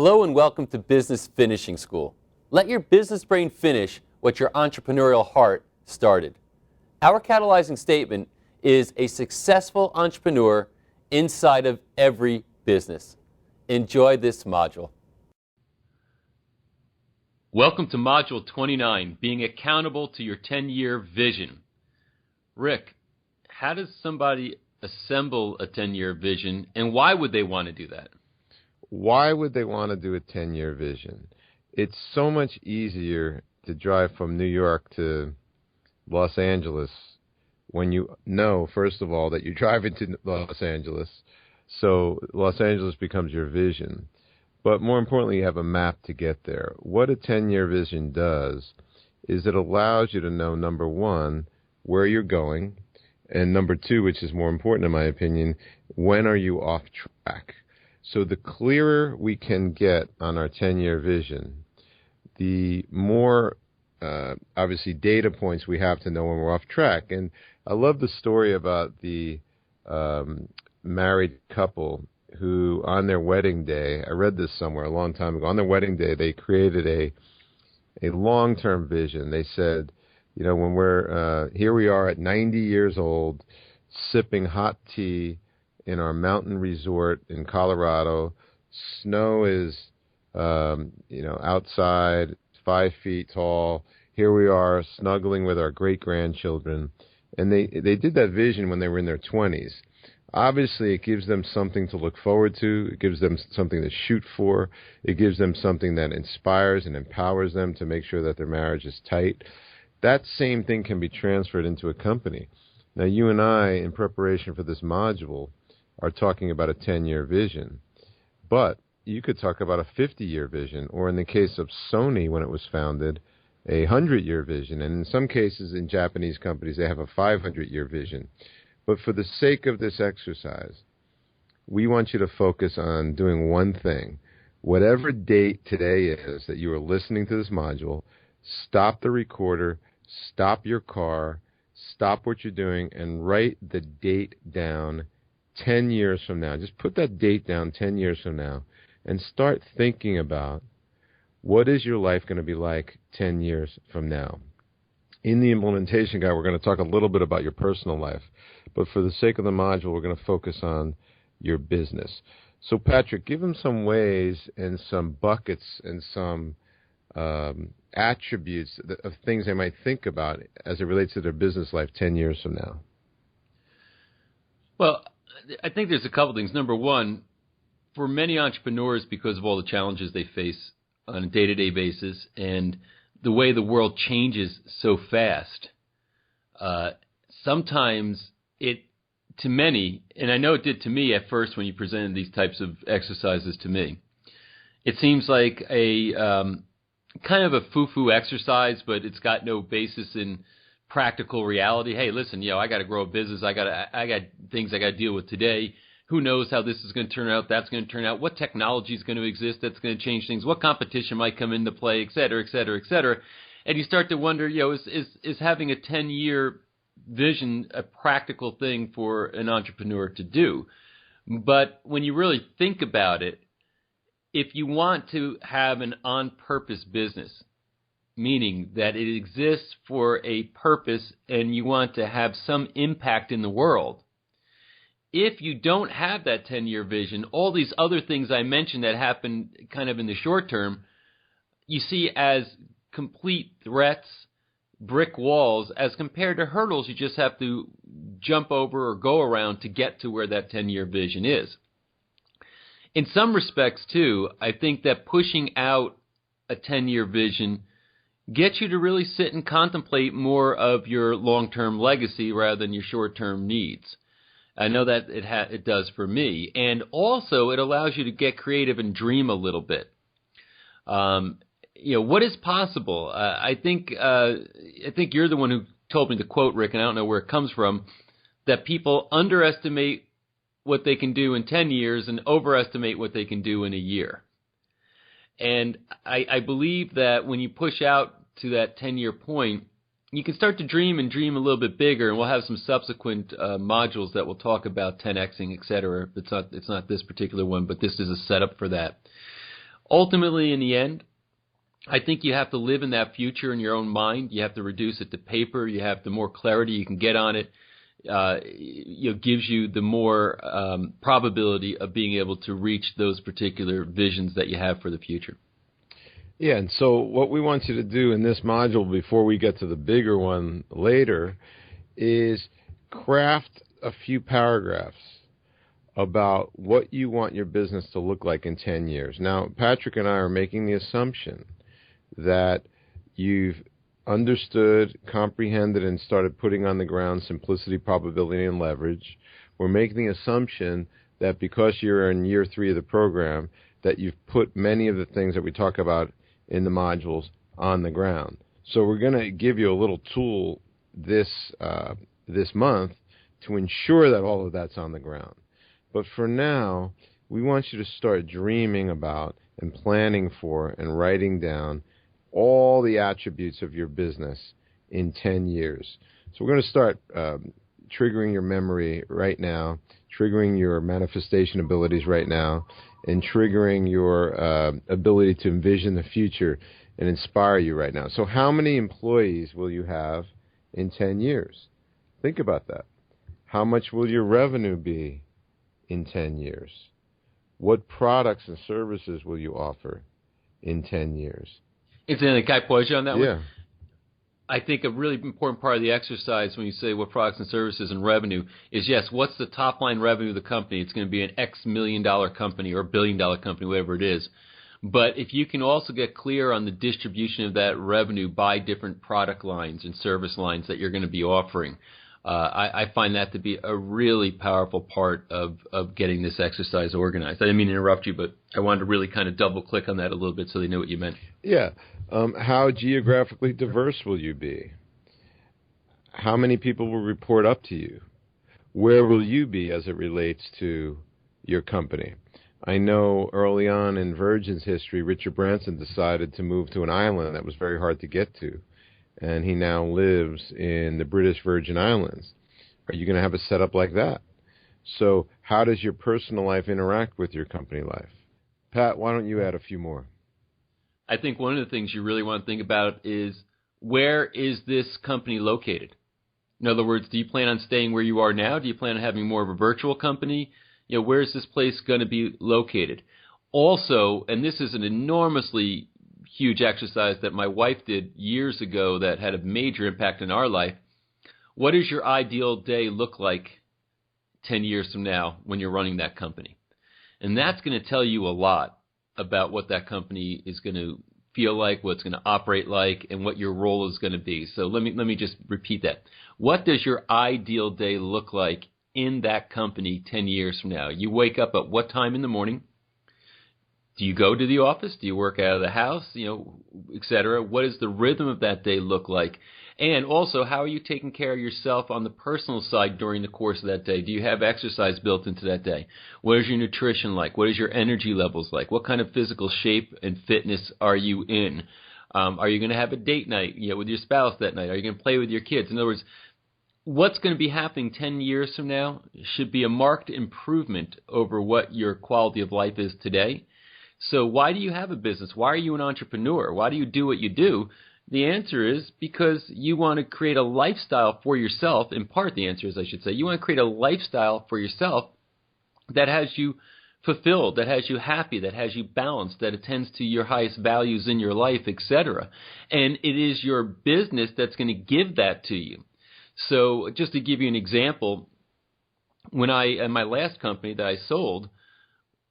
Hello and welcome to Business Finishing School. Let your business brain finish what your entrepreneurial heart started. Our catalyzing statement is a successful entrepreneur inside of every business. Enjoy this module. Welcome to Module 29, Being Accountable to Your 10-Year Vision. Rick, how does somebody assemble a 10-year vision, and why would they want to do that? Why would they want to do a 10-year vision? It's so much easier to drive from New York to Los Angeles when you know, first of all, that you're driving to Los Angeles. So Los Angeles becomes your vision. But more importantly, you have a map to get there. What a 10-year vision does is it allows you to know, number one, where you're going, and number two, which is more important in my opinion, when are you off track? So the clearer we can get on our 10-year vision, the more, obviously, data points we have to know when we're off track. And I love the story about the married couple who, on their wedding day, I read this somewhere a long time ago, on their wedding day, they created a long-term vision. They said, you know, when we're, here we are at 90 years old, sipping hot tea in our mountain resort in Colorado. Snow is, outside, 5 feet tall. Here we are snuggling with our great-grandchildren. And they did that vision when they were in their 20s. Obviously, it gives them something to look forward to. It gives them something to shoot for. It gives them something that inspires and empowers them to make sure that their marriage is tight. That same thing can be transferred into a company. Now, you and I, in preparation for this module, are talking about a 10-year vision. But you could talk about a 50-year vision, or in the case of Sony, when it was founded, a 100-year vision. And in some cases, in Japanese companies, they have a 500-year vision. But for the sake of this exercise, we want you to focus on doing one thing. Whatever date today is that you are listening to this module, stop the recorder, stop your car, stop what you're doing, and write the date down 10 years from now. Just put that date down 10 years from now and start thinking about what is your life going to be like 10 years from now. In the implementation guide, we're going to talk a little bit about your personal life, but for the sake of the module, we're going to focus on your business. So, Patrick, give them some ways and some buckets and some attributes of things they might think about as it relates to their business life 10 years from now. Well, I think there's a couple things. Number one, for many entrepreneurs, because of all the challenges they face on a day-to-day basis and the way the world changes so fast, sometimes to many, and I know it did to me at first when you presented these types of exercises to me, it seems like a kind of a foo-foo exercise, but it's got no basis in practical reality. Hey, listen, I got to grow a business. I got things I got to deal with today. Who knows how this is going to turn out? That's going to turn out. What technology is going to exist that's going to change things? What competition might come into play, et cetera, et cetera, et cetera. And you start to wonder, is having a 10-year vision a practical thing for an entrepreneur to do? But when you really think about it, if you want to have an on-purpose business, meaning that it exists for a purpose and you want to have some impact in the world, if you don't have that 10-year vision, all these other things I mentioned that happen kind of in the short term, you see as complete threats, brick walls, as compared to hurdles you just have to jump over or go around to get to where that 10-year vision is. In some respects, too, I think that pushing out a 10-year vision gets you to really sit and contemplate more of your long-term legacy rather than your short-term needs. I know that it does for me. And also, it allows you to get creative and dream a little bit. What is possible? I think you're the one who told me the quote, Rick, and I don't know where it comes from, that people underestimate what they can do in 10 years and overestimate what they can do in a year. And I believe that when you push out to that 10-year point, you can start to dream and dream a little bit bigger, and we'll have some subsequent modules that will talk about 10xing, et cetera. It's not this particular one, but this is a setup for that. Ultimately, in the end, I think you have to live in that future in your own mind. You have to reduce it to paper. You have the more clarity you can get on it. Gives you the more probability of being able to reach those particular visions that you have for the future. Yeah, and so what we want you to do in this module before we get to the bigger one later is craft a few paragraphs about what you want your business to look like in 10 years. Now, Patrick and I are making the assumption that you've understood, comprehended, and started putting on the ground simplicity, probability, and leverage. We're making the assumption that because you're in year 3 of the program, that you've put many of the things that we talk about in the modules on the ground. So we're going to give you a little tool this month to ensure that all of that's on the ground. But for now, we want you to start dreaming about and planning for and writing down all the attributes of your business in 10 years. So we're going to start triggering your memory right now, triggering your manifestation abilities right now, and triggering your ability to envision the future and inspire you right now. So how many employees will you have in 10 years? Think about that. How much will your revenue be in 10 years? What products and services will you offer in 10 years? Incidentally, can I pause you on that one? Yeah. I think a really important part of the exercise when you say what products and services and revenue is, yes, what's the top line revenue of the company? It's going to be an X million-dollar company or billion-dollar company, whatever it is. But if you can also get clear on the distribution of that revenue by different product lines and service lines that you're going to be offering, I find that to be a really powerful part of getting this exercise organized. I didn't mean to interrupt you, but I wanted to really kind of double-click on that a little bit so they know what you meant. Yeah. How geographically diverse will you be? How many people will report up to you? Where will you be as it relates to your company? I know early on in Virgin's history, Richard Branson decided to move to an island that was very hard to get to, and he now lives in the British Virgin Islands. Are you going to have a setup like that? So how does your personal life interact with your company life? Pat, why don't you add a few more? I think one of the things you really want to think about is, where is this company located? In other words, do you plan on staying where you are now? Do you plan on having more of a virtual company? Where is this place going to be located? Also, and this is an enormously huge exercise that my wife did years ago that had a major impact in our life. What does your ideal day look like 10 years from now when you're running that company? And that's going to tell you a lot about what that company is going to feel like, what it's going to operate like, and what your role is going to be. So let me just repeat that. What does your ideal day look like in that company 10 years from now? You wake up at what time in the morning? Do you go to the office? Do you work out of the house? Et cetera. What does the rhythm of that day look like? And also, how are you taking care of yourself on the personal side during the course of that day? Do you have exercise built into that day? What is your nutrition like? What is your energy levels like? What kind of physical shape and fitness are you in? Are you going to have a date night with your spouse that night? Are you going to play with your kids? In other words, what's going to be happening 10 years from now should be a marked improvement over what your quality of life is today. So why do you have a business? Why are you an entrepreneur? Why do you do what you do? The answer is because you want to create a lifestyle for yourself. In part, the answer is, I should say, you want to create a lifestyle for yourself that has you fulfilled, that has you happy, that has you balanced, that attends to your highest values in your life, etc. And it is your business that's going to give that to you. So just to give you an example, when in my last company that I sold,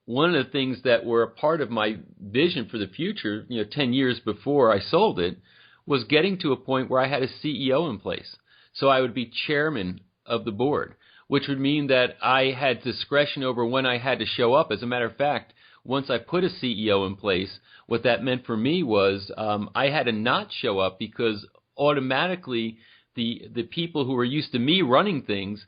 one of the things that were a part of my vision for the future, 10 years before I sold it, was getting to a point where I had a CEO in place. So I would be chairman of the board, which would mean that I had discretion over when I had to show up. As a matter of fact, once I put a CEO in place, what that meant for me was I had to not show up, because automatically the people who were used to me running things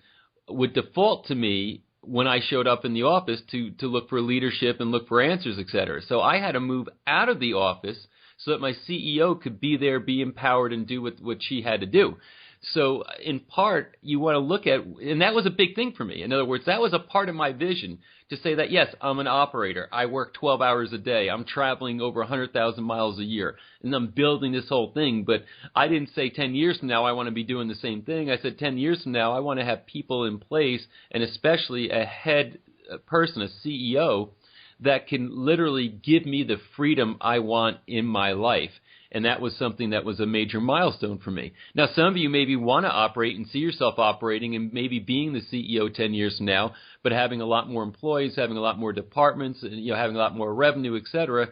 would default to me when I showed up in the office to look for leadership and look for answers, et cetera. So I had to move out of the office so that my CEO could be there, be empowered, and do what she had to do. So in part, you want to look at, and that was a big thing for me. In other words, that was a part of my vision to say that, yes, I'm an operator. I work 12 hours a day. I'm traveling over 100,000 miles a year, and I'm building this whole thing. But I didn't say 10 years from now I want to be doing the same thing. I said 10 years from now I want to have people in place, and especially a head person, a CEO, that can literally give me the freedom I want in my life. And that was something that was a major milestone for me. Now, some of you maybe want to operate and see yourself operating and maybe being the CEO 10 years from now, but having a lot more employees, having a lot more departments, having a lot more revenue, et cetera.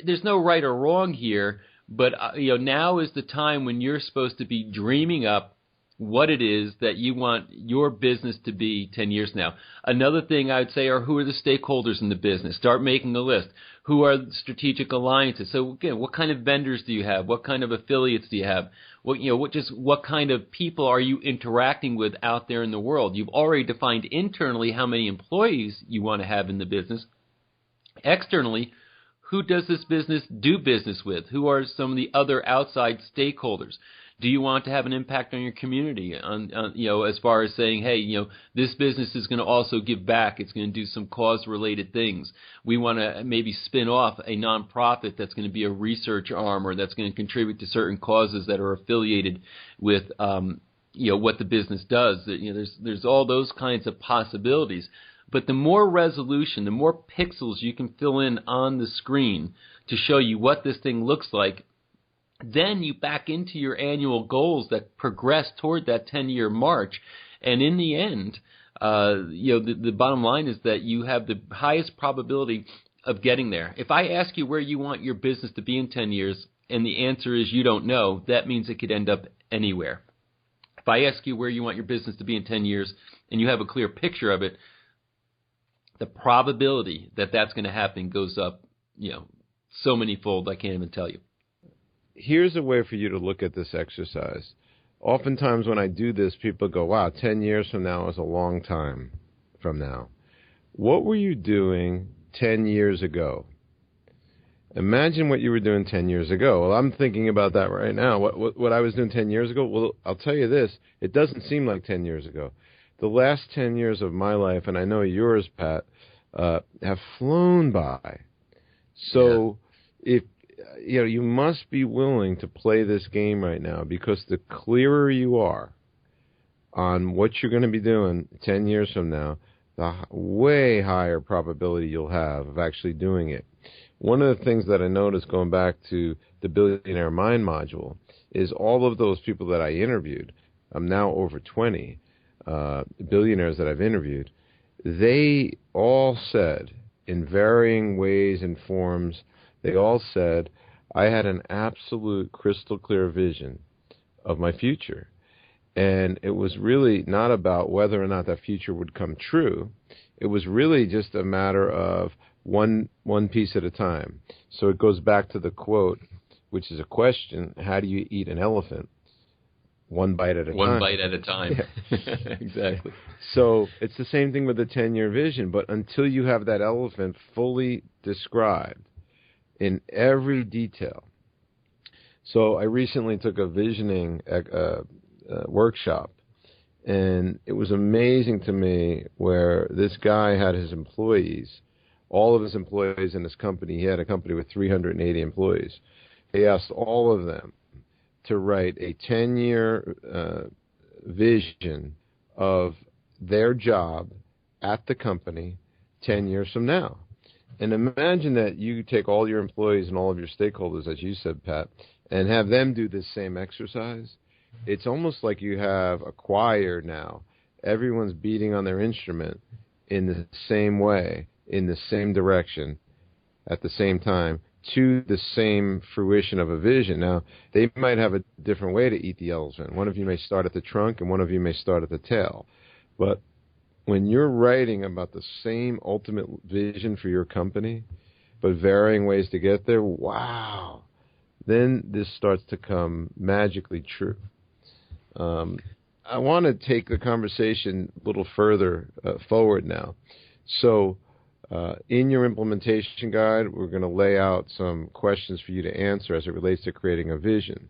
There's no right or wrong here, but now is the time when you're supposed to be dreaming up what it is that you want your business to be 10 years from now. Another thing I would say are, who are the stakeholders in the business? Start making a list. Who are strategic alliances? So again, what kind of vendors do you have? What kind of affiliates do you have? What kind of people are you interacting with out there in the world? You've already defined internally how many employees you want to have in the business. Externally, who does this business do business with? Who are some of the other outside stakeholders? Do you want to have an impact on your community? As far as saying, hey, this business is going to also give back. It's going to do some cause-related things. We want to maybe spin off a nonprofit that's going to be a research arm, or that's going to contribute to certain causes that are affiliated with, what the business does. There's all those kinds of possibilities. But the more resolution, the more pixels you can fill in on the screen to show you what this thing looks like, then you back into your annual goals that progress toward that 10-year march. And in the end, the bottom line is that you have the highest probability of getting there. If I ask you where you want your business to be in 10 years, and the answer is you don't know, that means it could end up anywhere. If I ask you where you want your business to be in 10 years, and you have a clear picture of it, the probability that that's going to happen goes up, so many-fold I can't even tell you. Here's a way for you to look at this exercise. Oftentimes when I do this, people go, wow, 10 years from now is a long time from now. What were you doing 10 years ago? Imagine what you were doing 10 years ago. Well, I'm thinking about that right now. What I was doing 10 years ago? Well, I'll tell you this. It doesn't seem like 10 years ago. The last 10 years of my life, and I know yours, Pat, have flown by. So if you must be willing to play this game right now, because the clearer you are on what you're going to be doing 10 years from now, the way higher probability you'll have of actually doing it. One of the things that I noticed going back to the Billionaire Mind module is all of those people that I interviewed, I'm now over 20 billionaires that I've interviewed, they all said in varying ways and forms, they all said, I had an absolute crystal clear vision of my future. And it was really not about whether or not that future would come true. It was really just a matter of one piece at a time. So it goes back to the quote, which is a question, how do you eat an elephant? One bite at a time. One bite at a time. Yeah. Exactly. So it's the same thing with the 10-year vision, but until you have that elephant fully described in every detail. So I recently took a visioning workshop, and it was amazing to me where this guy had his employees, all of his employees in his company. He had a company with 380 employees. He asked all of them to write a 10-year vision of their job at the company 10 years from now. And imagine that you take all your employees and all of your stakeholders, as you said, Pat, and have them do this same exercise. It's almost like you have a choir now. Everyone's beating on their instrument in the same way, in the same direction, at the same time, to the same fruition of a vision. Now, they might have a different way to eat the elephant. One of you may start at the trunk, and one of you may start at the tail. But when you're writing about the same ultimate vision for your company, but varying ways to get there, wow, then this starts to come magically true. I want to take the conversation a little further forward now. So in your implementation guide, we're going to lay out some questions for you to answer as it relates to creating a vision.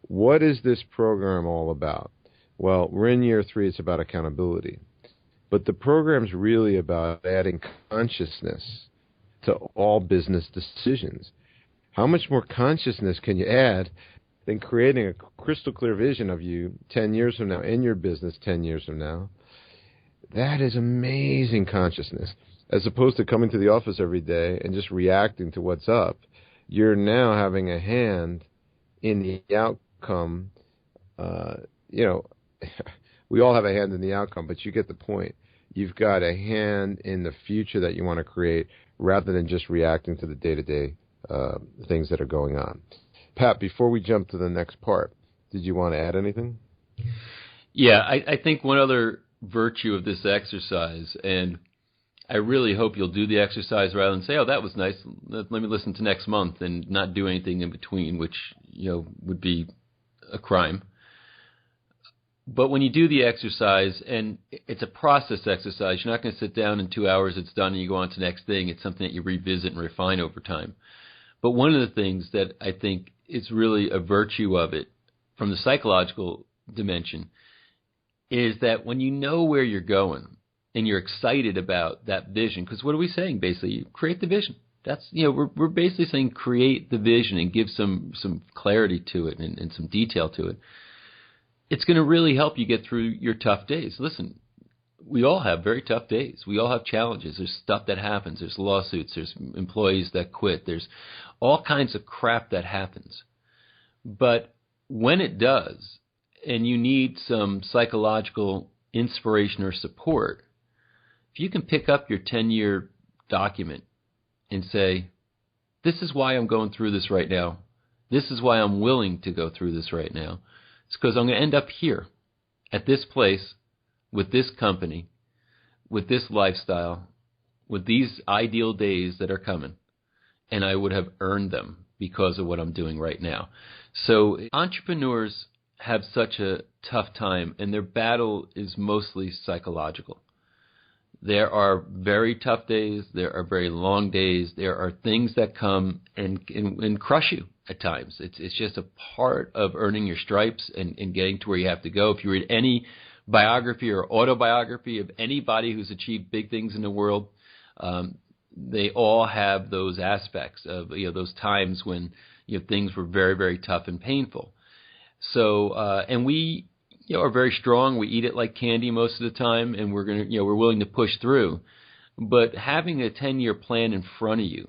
What is this program all about? Well, we're in year 3. It's about accountability. But the program's really about adding consciousness to all business decisions. How much more consciousness can you add than creating a crystal clear vision of you 10 years from now, in your business 10 years from now? That is amazing consciousness. As opposed to coming to the office every day and just reacting to what's up, you're now having a hand in the outcome. We all have a hand in the outcome, but you get the point. You've got a hand in the future that you want to create rather than just reacting to the day-to-day things that are going on. Pat, before we jump to the next part, did you want to add anything? Yeah, I think one other virtue of this exercise, and I really hope you'll do the exercise rather than say, oh, that was nice, let me listen to next month and not do anything in between, which would be a crime. But when you do the exercise, and it's a process exercise, you're not going to sit down in 2 hours, it's done, and you go on to the next thing. It's something that you revisit and refine over time. But one of the things that I think is really a virtue of it from the psychological dimension is that when you know where you're going and you're excited about that vision, because what are we saying basically? You create the vision. That's, we're basically saying create the vision and give some clarity to it and some detail to it. It's going to really help you get through your tough days. Listen, we all have very tough days. We all have challenges. There's stuff that happens. There's lawsuits. There's employees that quit. There's all kinds of crap that happens. But when it does, and you need some psychological inspiration or support, if you can pick up your 10-year document and say, this is why I'm going through this right now. This is why I'm willing to go through this right now. It's because I'm going to end up here at this place with this company, with this lifestyle, with these ideal days that are coming, and I would have earned them because of what I'm doing right now. So entrepreneurs have such a tough time, and their battle is mostly psychological. There are very tough days. There are very long days. There are things that come and crush you at times. It's just a part of earning your stripes and getting to where you have to go. If you read any biography or autobiography of anybody who's achieved big things in the world, they all have those aspects of those times when things were very, very tough and painful. So and we are very strong. We eat it like candy most of the time, and we're willing to push through. But having a 10-year plan in front of you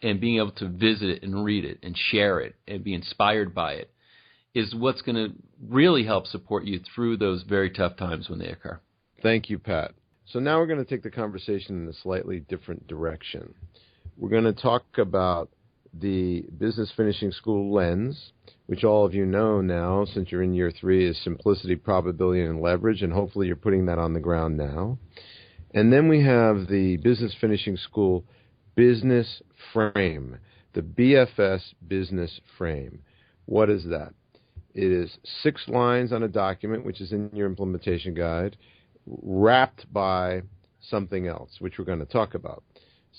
and being able to visit it and read it and share it and be inspired by it is what's going to really help support you through those very tough times when they occur. Thank you, Pat. So now we're going to take the conversation in a slightly different direction. We're going to talk about the Business Finishing School lens, which all of you know now, since you're in year 3, is simplicity, probability, and leverage, and hopefully you're putting that on the ground now. And then we have the Business Finishing School business frame, the BFS business frame. What is that? It is 6 lines on a document, which is in your implementation guide, wrapped by something else, which we're going to talk about.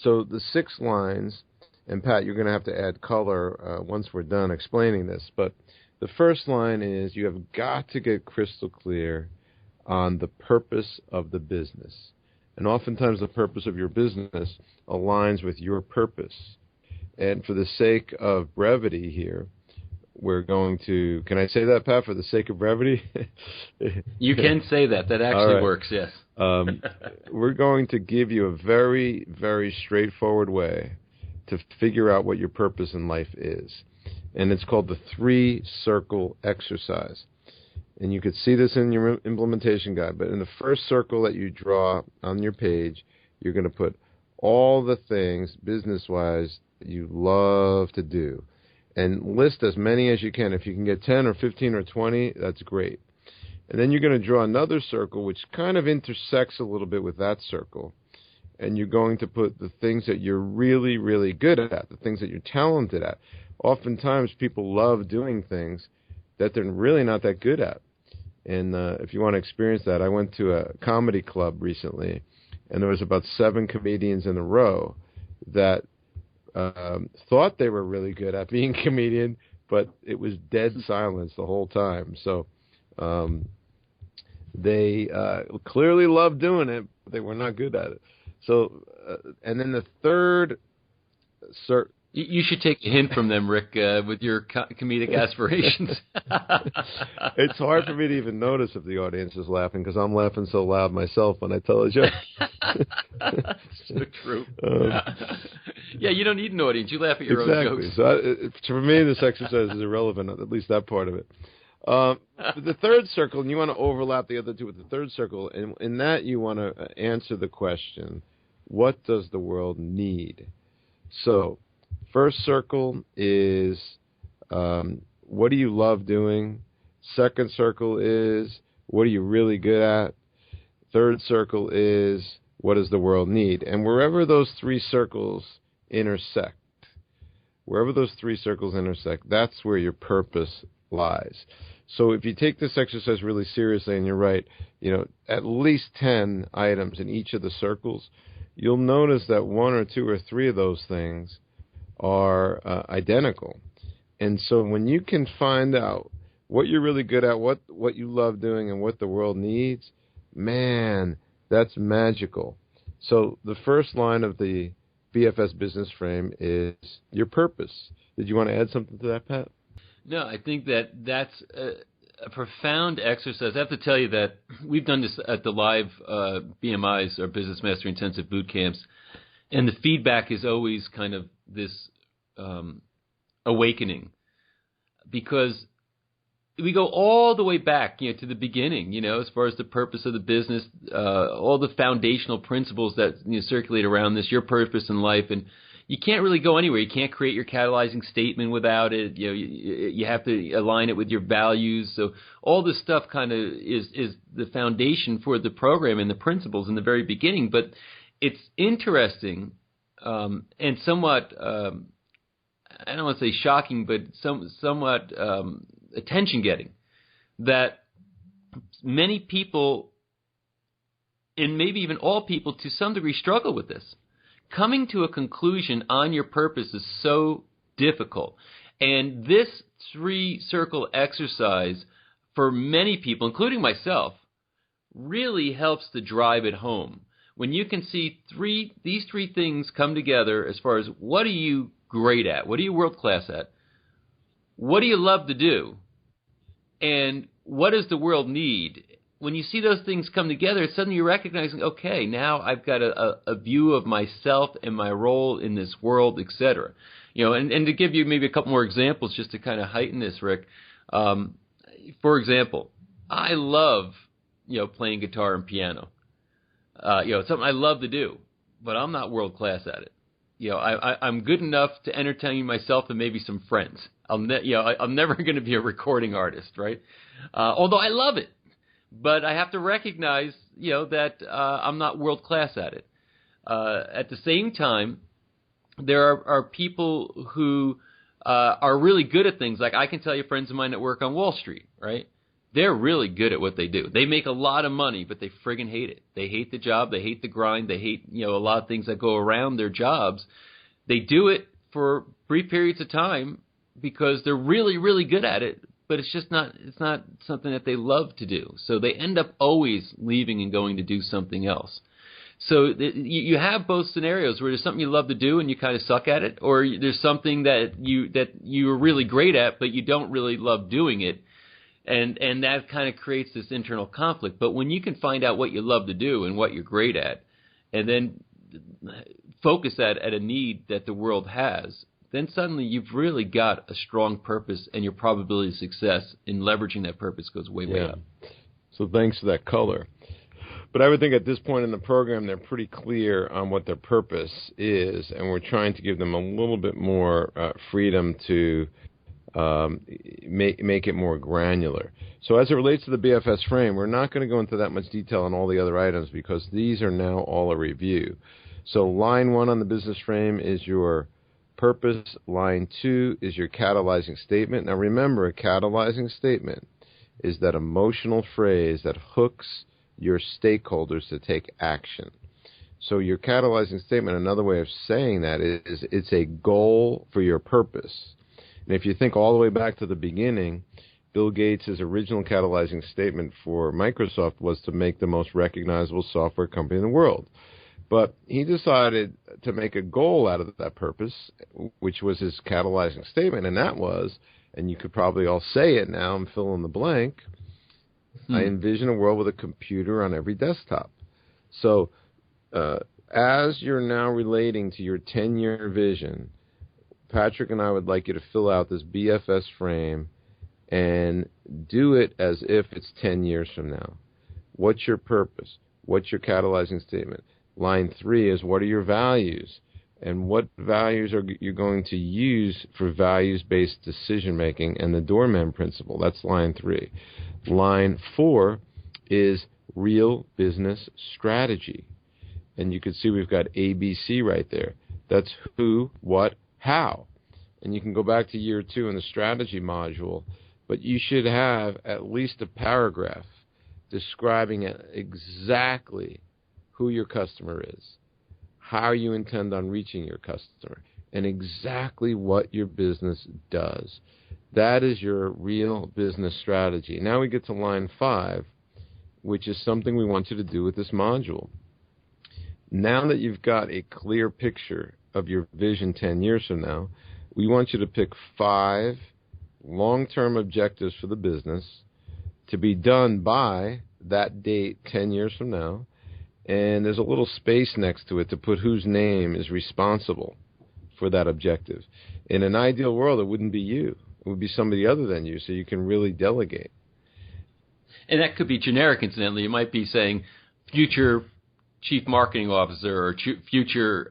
So the 6 lines, and Pat, you're going to have to add color once we're done explaining this, but the first line is you have got to get crystal clear on the purpose of the business. And oftentimes the purpose of your business aligns with your purpose. And for the sake of brevity here, we're going to, can I say that, Pat, for the sake of brevity? You can say that. That actually works, yes. We're going to give you a very, very straightforward way to figure out what your purpose in life is. And it's called the 3-circle exercise. And you could see this in your implementation guide, but in the first circle that you draw on your page, you're going to put all the things, business-wise, that you love to do. And list as many as you can. If you can get 10 or 15 or 20, that's great. And then you're going to draw another circle, which kind of intersects a little bit with that circle. And you're going to put the things that you're really, really good at, the things that you're talented at. Oftentimes, people love doing things that they're really not that good at. And if you want to experience that, I went to a comedy club recently, and there was about 7 comedians in a row that thought they were really good at being a comedian, but it was dead silence the whole time. So They clearly loved doing it, but they were not good at it. So, and then the third, You should take a hint from them, Rick, with your comedic aspirations. It's hard for me to even notice if the audience is laughing because I'm laughing so loud myself when I tell a joke. So true. Yeah, you don't need an audience. You laugh at your exactly. own jokes. So for me, this exercise is irrelevant, at least that part of it. The third circle, and you want to overlap the other two with the third circle, and in that you want to answer the question, what does the world need? So, first circle is what do you love doing? Second circle is what are you really good at? Third circle is what does the world need? And wherever those three circles intersect, that's where your purpose lies. So if you take this exercise really seriously, and you're right, at least 10 items in each of the circles, you'll notice that one or two or three of those things are identical. And so when you can find out what you're really good at, what you love doing, and what the world needs, man, that's magical. So the first line of the BFS business frame is your purpose. Did you want to add something to that, Pat? No, I think that's a profound exercise. I have to tell you that we've done this at the live BMIs, or Business Mastery Intensive Boot Camps, and the feedback is always kind of this awakening, because we go all the way back, to the beginning, as far as the purpose of the business, all the foundational principles that circulate around this, your purpose in life, and you can't really go anywhere. You can't create your catalyzing statement without it. You have to align it with your values. So all this stuff kind of is the foundation for the program and the principles in the very beginning. But it's interesting and somewhat, I don't want to say shocking, but somewhat attention-getting, that many people, and maybe even all people to some degree, struggle with this. Coming to a conclusion on your purpose is so difficult. And this three-circle exercise, for many people, including myself, really helps to drive it home. When you can see these three things come together as far as what are you great at, what are you world-class at, what do you love to do, and what does the world need? When you see those things come together, suddenly you're recognizing, okay, now I've got a view of myself and my role in this world, etc. And to give you maybe a couple more examples just to kind of heighten this, Rick. For example, I love, playing guitar and piano. It's something I love to do, but I'm not world class at it. I'm good enough to entertain myself and maybe some friends. I'm never going to be a recording artist, right? Although I love it. But I have to recognize, that I'm not world class at it. At the same time, there are people who are really good at things. Like I can tell you, friends of mine that work on Wall Street, right? They're really good at what they do. They make a lot of money, but they friggin' hate it. They hate the job. They hate the grind. They hate, a lot of things that go around their jobs. They do it for brief periods of time because they're really, really good at it. But it's not something that they love to do. So they end up always leaving and going to do something else. So you have both scenarios where there's something you love to do and you kind of suck at it, or there's something that you're really great at but you don't really love doing it, and that kind of creates this internal conflict. But when you can find out what you love to do and what you're great at, and then focus that at a need that the world has, then suddenly you've really got a strong purpose, and your probability of success in leveraging that purpose goes way up. So thanks for that color. But I would think at this point in the program, they're pretty clear on what their purpose is, and we're trying to give them a little bit more freedom to make it more granular. So as it relates to the BFS frame, we're not going to go into that much detail on all the other items because these are now all a review. So line 1 on the business frame is your purpose. Line 2 is your catalyzing statement. Now remember, a catalyzing statement is that emotional phrase that hooks your stakeholders to take action. So your catalyzing statement, another way of saying that is it's a goal for your purpose. And if you think all the way back to the beginning, Bill Gates' original catalyzing statement for Microsoft was to make the most recognizable software company in the world. But he decided to make a goal out of that purpose, which was his catalyzing statement, and that was, and you could probably all say it now and fill in the blank, I envision a world with a computer on every desktop. So as you're now relating to your 10-year vision, Patrick and I would like you to fill out this BFS frame and do it as if it's 10 years from now. What's your purpose? What's your catalyzing statement? Line 3 is, what are your values? And what values are you going to use for values-based decision-making and the doorman principle? That's line 3. Line 4 is real business strategy. And you can see we've got ABC right there. That's who, what, how. And you can go back to year 2 in the strategy module, but you should have at least a paragraph describing exactly who your customer is, how you intend on reaching your customer, and exactly what your business does. That is your real business strategy. Now we get to line 5, which is something we want you to do with this module. Now that you've got a clear picture of your vision 10 years from now, we want you to pick 5 long-term objectives for the business to be done by that date 10 years from now. And there's a little space next to it to put whose name is responsible for that objective. In an ideal world, it wouldn't be you. It would be somebody other than you, so you can really delegate. And that could be generic, incidentally. You might be saying future chief marketing officer or future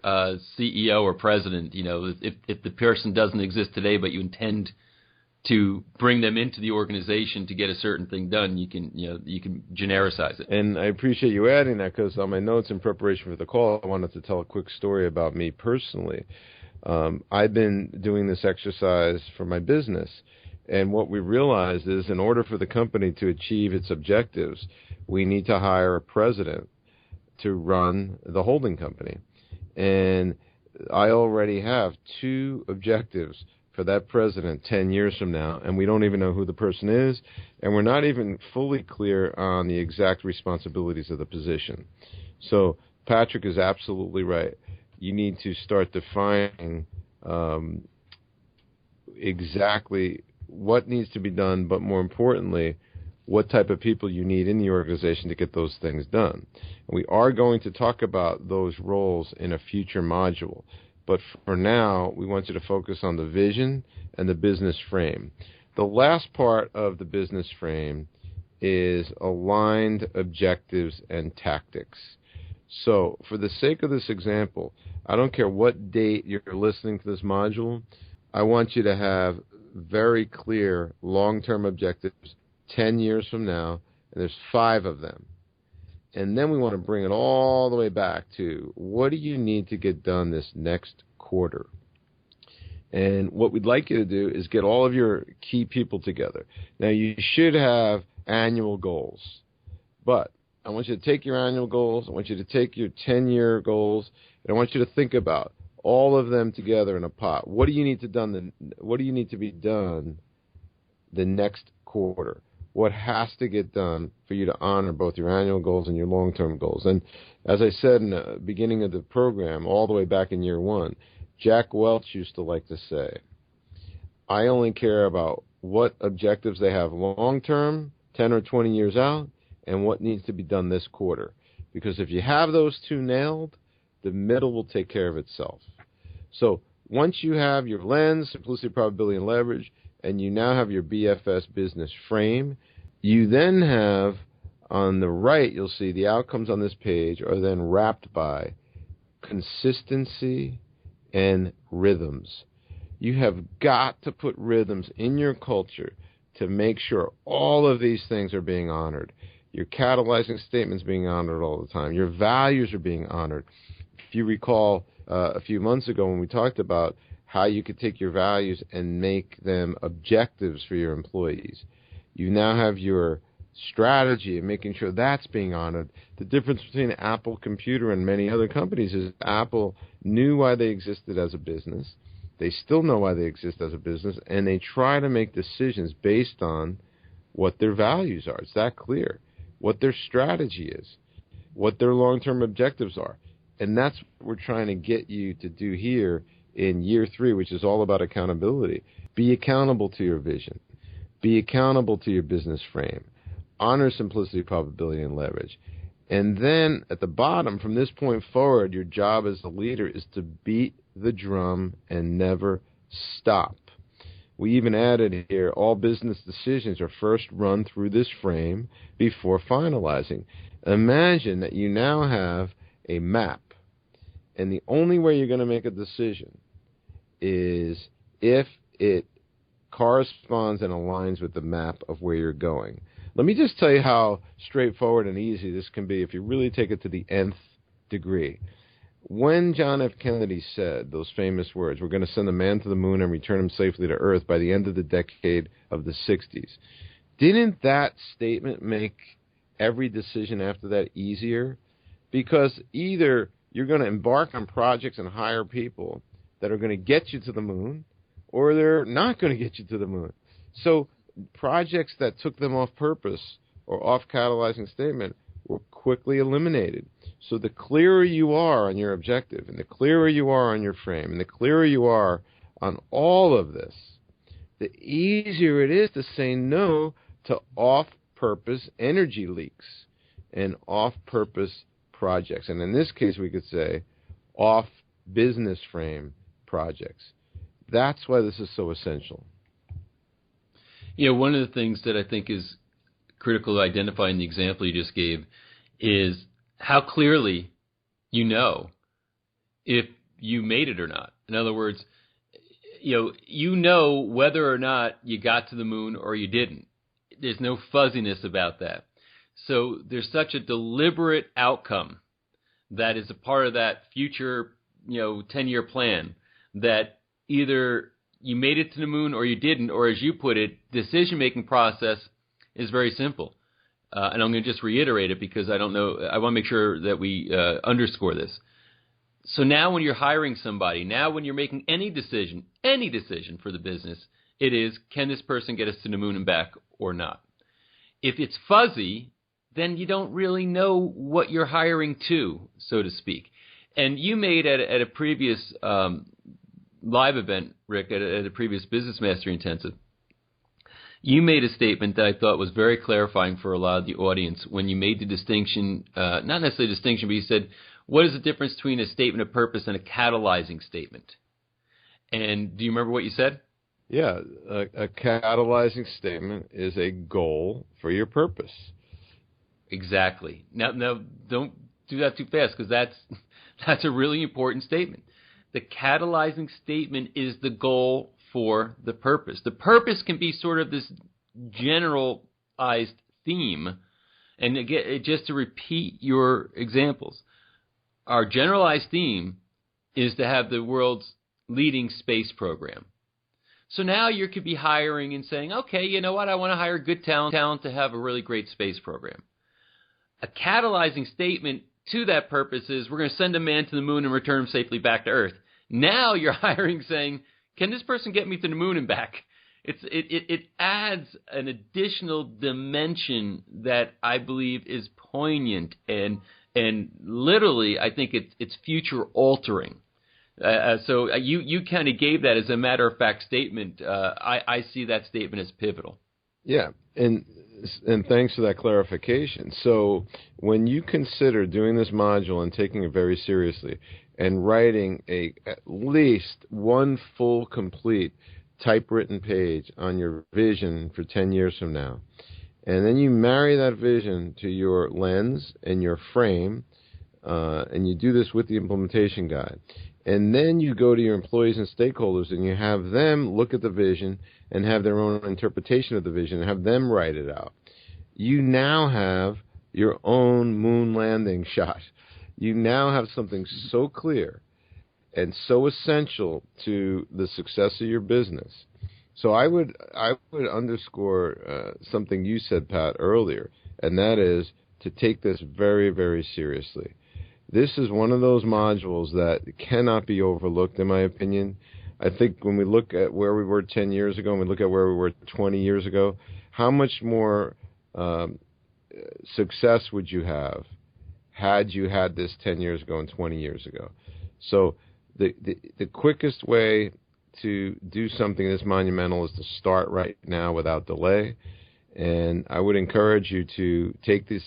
CEO or president. You know, if the person doesn't exist today, but you intend to bring them into the organization to get a certain thing done, you can genericize it. And I appreciate you adding that, because on my notes in preparation for the call, I wanted to tell a quick story about me personally. I've been doing this exercise for my business, and what we realized is in order for the company to achieve its objectives, we need to hire a president to run the holding company. And I already have 2 objectives for that president 10 years from now, and we don't even know who the person is, and we're not even fully clear on the exact responsibilities of the position. So Patrick is absolutely right. You need to start defining exactly what needs to be done, but more importantly, what type of people you need in the organization to get those things done. And we are going to talk about those roles in a future module. But for now, we want you to focus on the vision and the business frame. The last part of the business frame is aligned objectives and tactics. So for the sake of this example, I don't care what date you're listening to this module, I want you to have very clear long-term objectives 10 years from now, and there's 5 of them. And then we want to bring it all the way back to, what do you need to get done this next quarter? And what we'd like you to do is get all of your key people together. Now, you should have annual goals, but I want you to take your annual goals, I want you to take your 10-year goals, and I want you to think about all of them together in a pot. What do you need to be done the next quarter? What has to get done for you to honor both your annual goals and your long-term goals? And as I said in the beginning of the program, all the way back in year 1, Jack Welch used to like to say, I only care about what objectives they have long-term, 10 or 20 years out, and what needs to be done this quarter. Because if you have those 2 nailed, the middle will take care of itself. So once you have your lens, simplicity, probability, and leverage, and you now have your BFS business frame, you then have, on the right, you'll see the outcomes on this page are then wrapped by consistency and rhythms. You have got to put rhythms in your culture to make sure all of these things are being honored. Your catalyzing statements being honored all the time. Your values are being honored. If you recall a few months ago when we talked about how you could take your values and make them objectives for your employees. You now have your strategy and making sure that's being honored. The difference between Apple Computer and many other companies is Apple knew why they existed as a business. They still know why they exist as a business, and they try to make decisions based on what their values are. It's that clear. What their strategy is, what their long-term objectives are. And that's what we're trying to get you to do here in year 3, which is all about accountability. Be accountable to your vision. Be accountable to your business frame. Honor simplicity, probability, and leverage. And then at the bottom, from this point forward, your job as a leader is to beat the drum and never stop. We even added here, all business decisions are first run through this frame before finalizing. Imagine that you now have a map, and the only way you're going to make a decision is if it corresponds and aligns with the map of where you're going. Let me just tell you how straightforward and easy this can be if you really take it to the nth degree. When John F. Kennedy said those famous words, we're going to send a man to the moon and return him safely to Earth by the end of the decade of the 60s, didn't that statement make every decision after that easier? Because either you're going to embark on projects and hire people that are going to get you to the moon, or they're not going to get you to the moon. So projects that took them off purpose or off catalyzing statement were quickly eliminated. So the clearer you are on your objective, and the clearer you are on your frame, and the clearer you are on all of this, the easier it is to say no to off-purpose energy leaks and off-purpose projects. And in this case, we could say off-business frame projects. That's why this is so essential. You know, one of the things that I think is critical to identify in the example you just gave is how clearly you know if you made it or not. In other words, you know whether or not you got to the moon or you didn't. There's no fuzziness about that. So there's such a deliberate outcome that is a part of that future, 10-year plan, that either you made it to the moon or you didn't, or as you put it, decision-making process is very simple. And I'm going to just reiterate it because I don't know, I want to make sure that we underscore this. So now when you're hiring somebody, now when you're making any decision for the business, it is, can this person get us to the moon and back or not? If it's fuzzy, then you don't really know what you're hiring to, so to speak. And you made at a previous live event, Rick, at a previous Business Mastery Intensive, you made a statement that I thought was very clarifying for a lot of the audience when you made the distinction, not necessarily distinction, but you said, what is the difference between a statement of purpose and a catalyzing statement? And do you remember what you said? Yeah, a catalyzing statement is a goal for your purpose. Exactly. Now don't do that too fast because that's a really important statement. The catalyzing statement is the goal for the purpose. The purpose can be sort of this generalized theme. And again, just to repeat your examples, our generalized theme is to have the world's leading space program. So now you could be hiring and saying, okay, you know what? I want to hire good talent to have a really great space program. A catalyzing statement to that purpose is we're going to send a man to the moon and return him safely back to Earth. Now you're hiring saying, can this person get me to the moon and back? It adds an additional dimension that I believe is poignant and literally I think it's future altering. So you kind of gave that as a matter of fact statement. I see that statement as pivotal. Yeah, and thanks for that clarification. So when you consider doing this module and taking it very seriously and writing at least one full, complete, typewritten page on your vision for 10 years from now, and then you marry that vision to your lens and your frame, and you do this with the implementation guide, and then you go to your employees and stakeholders and you have them look at the vision and have their own interpretation of the vision and have them write it out. You now have your own moon landing shot. You now have something so clear and so essential to the success of your business. So I would underscore something you said, Pat, earlier, and that is to take this very, very seriously. This is one of those modules that cannot be overlooked, in my opinion. I think when we look at where we were 10 years ago and we look at where we were 20 years ago, how much more success would you have had you had this 10 years ago and 20 years ago? So the quickest way to do something this monumental is to start right now without delay. And I would encourage you to take this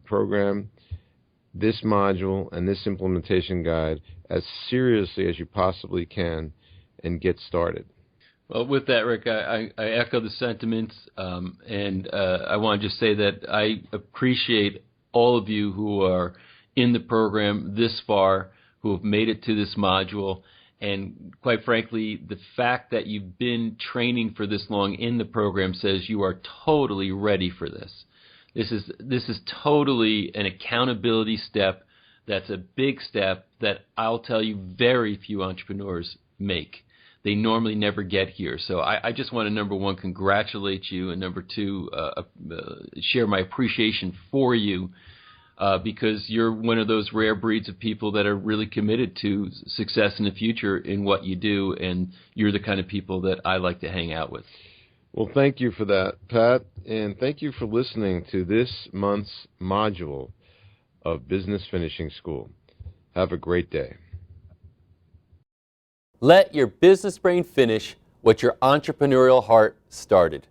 program, this module, and this implementation guide as seriously as you possibly can and get started. Well, with that, Rick, I echo the sentiments, and I want to just say that I appreciate all of you who are in the program this far, who have made it to this module, and quite frankly, the fact that you've been training for this long in the program says you are totally ready for this. This is totally an accountability step. That's a big step that I'll tell you very few entrepreneurs make. They normally never get here. So I just want to, number one, congratulate you, and number two, share my appreciation for you, because you're one of those rare breeds of people that are really committed to success in the future in what you do, and you're the kind of people that I like to hang out with. Well, thank you for that, Pat, and thank you for listening to this month's module of Business Finishing School. Have a great day. Let your business brain finish what your entrepreneurial heart started.